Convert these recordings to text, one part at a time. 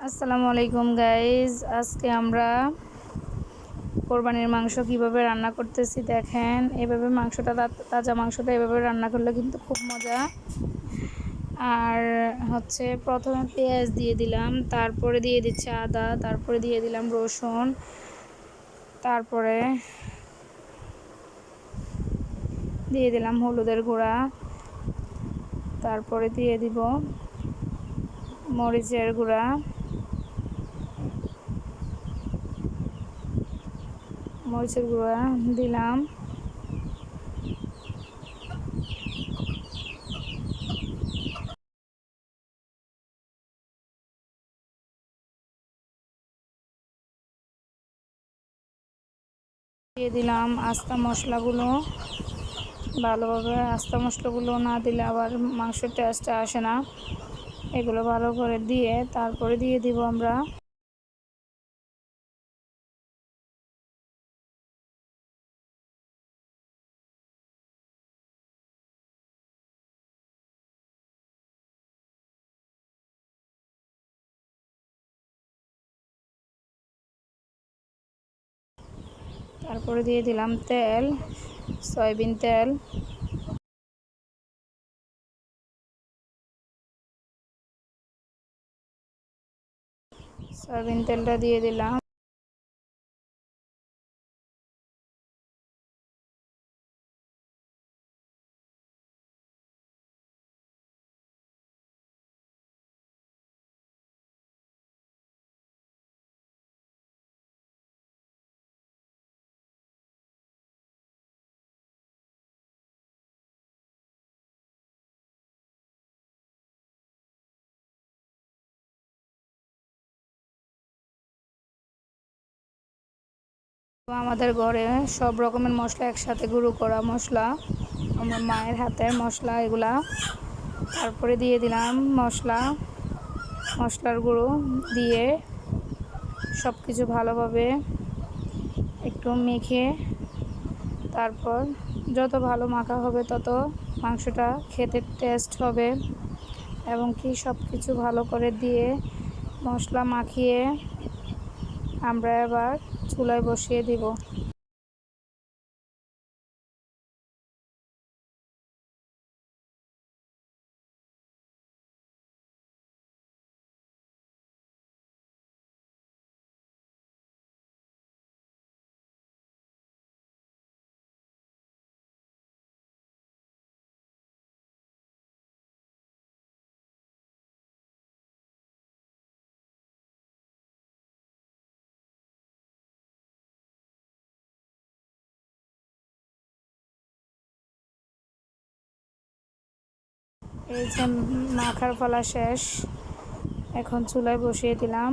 আসসালামু আলাইকুম গাইজ, আজকে আমরা কোরবানির মাংস কিভাবে রান্না করতেছি দেখেন। এভাবে মাংসটা তাজা মাংসটা এভাবে রান্না করলে কিন্তু খুব মজা। আর হচ্ছে প্রথমে পেঁয়াজ দিয়ে দিলাম, তারপরে দিয়ে দিচ্ছি আদা, তারপরে দিয়ে দিলাম রসুন, তারপরে দিয়ে দিলাম হলুদের গুঁড়া, তারপরে দিয়ে দিব মরিচের গুঁড়া, দিলাম, দিয়ে দিলাম আস্তা মশলাগুলো। ভালোভাবে আস্তা মশলাগুলো না দিলে আবার মাংসের টেস্টটা আসে না। এগুলো ভালো করে দিয়ে তারপরে দিয়ে দিব আমরা দিয়ে দিলাম তেল, সয়াবিন তেল। সয়াবিন তেলটা দিয়ে দিলাম, আমাদের ঘরে সব রকমের মশলা একসাথে গুঁড়ো করা মশলা, আমার মায়ের হাতের মশলা এগুলা। তারপরে দিয়ে দিলাম মশলার গুঁড়ো দিয়ে সব কিছু ভালোভাবে একটু মেখে, তারপর যত ভালো মাখা হবে তত মাংসটা খেতে টেস্ট হবে। এবং কি সব কিছু ভালো করে দিয়ে মশলা মাখিয়ে আমরা এবার চুলায় বসিয়ে দিব। এই যে মাখার ফলা শেষ, এখন চুলায় বসিয়ে দিলাম।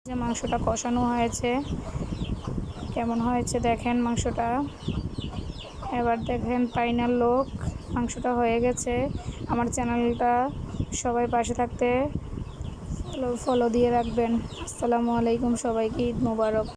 যে মাংসটা কষানো হয়েছে, কেমন হয়েছে দেখেন মাংসটা। এবার দেখেন ফাইনাল লুক, মাংসটা হয়ে গেছে। আমার চ্যানেলটা সবাই পাশে থাকতে ফলো দিয়ে রাখবেন। আসসালামু আলাইকুম, সবাইকে ঈদ মোবারক।